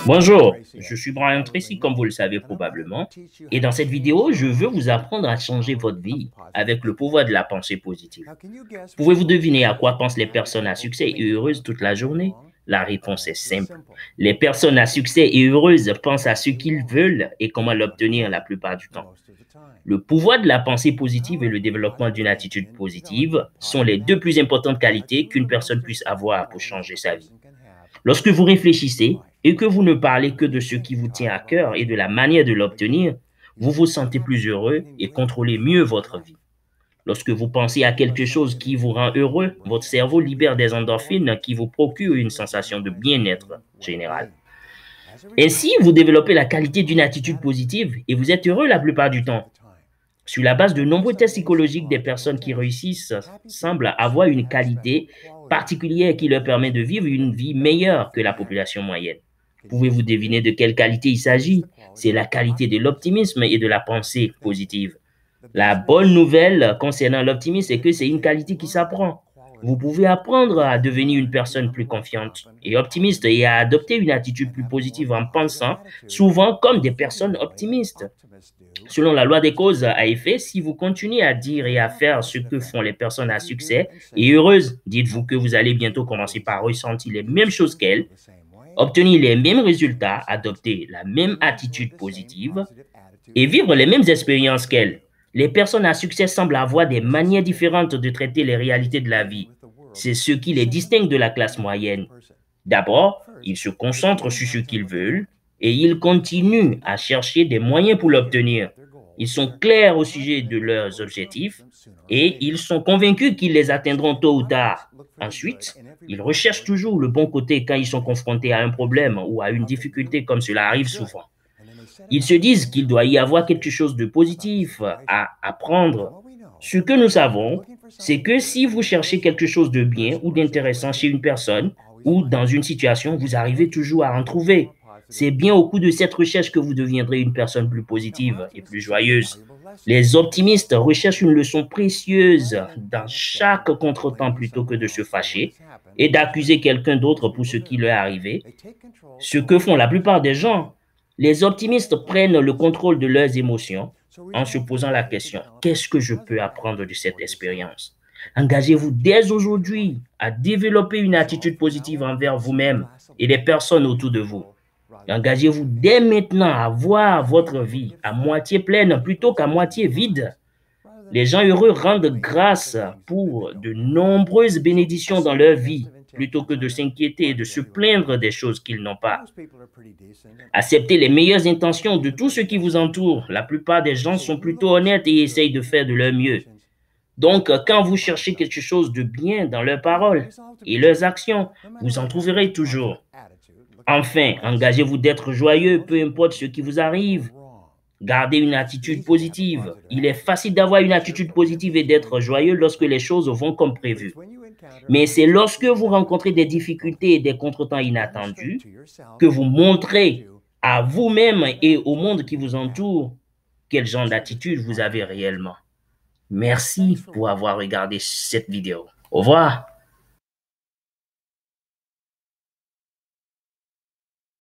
Bonjour, je suis Brian Tracy, comme vous le savez probablement, et dans cette vidéo, je veux vous apprendre à changer votre vie avec le pouvoir de la pensée positive. Pouvez-vous deviner à quoi pensent les personnes à succès et heureuses toute la journée? La réponse est simple. Les personnes à succès et heureuses pensent à ce qu'ils veulent et comment l'obtenir la plupart du temps. Le pouvoir de la pensée positive et le développement d'une attitude positive sont les deux plus importantes qualités qu'une personne puisse avoir pour changer sa vie. Lorsque vous réfléchissez et que vous ne parlez que de ce qui vous tient à cœur et de la manière de l'obtenir, vous vous sentez plus heureux et contrôlez mieux votre vie. Lorsque vous pensez à quelque chose qui vous rend heureux, votre cerveau libère des endorphines qui vous procurent une sensation de bien-être général. Ainsi, vous développez la qualité d'une attitude positive et vous êtes heureux la plupart du temps. Sur la base de nombreux tests psychologiques, des personnes qui réussissent semblent avoir une qualité particulière qui leur permet de vivre une vie meilleure que la population moyenne. Pouvez-vous deviner de quelle qualité il s'agit? C'est la qualité de l'optimisme et de la pensée positive. La bonne nouvelle concernant l'optimisme, c'est que c'est une qualité qui s'apprend. Vous pouvez apprendre à devenir une personne plus confiante et optimiste et à adopter une attitude plus positive en pensant souvent comme des personnes optimistes. Selon la loi des causes à effet, si vous continuez à dire et à faire ce que font les personnes à succès et heureuses, dites-vous que vous allez bientôt commencer par ressentir les mêmes choses qu'elles, obtenir les mêmes résultats, adopter la même attitude positive et vivre les mêmes expériences qu'elles. Les personnes à succès semblent avoir des manières différentes de traiter les réalités de la vie. C'est ce qui les distingue de la classe moyenne. D'abord, ils se concentrent sur ce qu'ils veulent et ils continuent à chercher des moyens pour l'obtenir. Ils sont clairs au sujet de leurs objectifs et ils sont convaincus qu'ils les atteindront tôt ou tard. Ensuite, ils recherchent toujours le bon côté quand ils sont confrontés à un problème ou à une difficulté comme cela arrive souvent. Ils se disent qu'il doit y avoir quelque chose de positif à apprendre. Ce que nous savons, c'est que si vous cherchez quelque chose de bien ou d'intéressant chez une personne ou dans une situation, vous arrivez toujours à en trouver. C'est bien au cours de cette recherche que vous deviendrez une personne plus positive et plus joyeuse. Les optimistes recherchent une leçon précieuse dans chaque contretemps plutôt que de se fâcher et d'accuser quelqu'un d'autre pour ce qui leur est arrivé. Ce que font la plupart des gens, les optimistes prennent le contrôle de leurs émotions en se posant la question, qu'est-ce que je peux apprendre de cette expérience? Engagez-vous dès aujourd'hui à développer une attitude positive envers vous-même et les personnes autour de vous. Engagez-vous dès maintenant à voir votre vie à moitié pleine plutôt qu'à moitié vide. Les gens heureux rendent grâce pour de nombreuses bénédictions dans leur vie plutôt que de s'inquiéter et de se plaindre des choses qu'ils n'ont pas. Acceptez les meilleures intentions de tout ce qui vous entoure. La plupart des gens sont plutôt honnêtes et essayent de faire de leur mieux. Donc, quand vous cherchez quelque chose de bien dans leurs paroles et leurs actions, vous en trouverez toujours. Enfin, engagez-vous d'être joyeux, peu importe ce qui vous arrive. Gardez une attitude positive. Il est facile d'avoir une attitude positive et d'être joyeux lorsque les choses vont comme prévu. Mais c'est lorsque vous rencontrez des difficultés et des contretemps inattendus que vous montrez à vous-même et au monde qui vous entoure quel genre d'attitude vous avez réellement. Merci pour avoir regardé cette vidéo. Au revoir.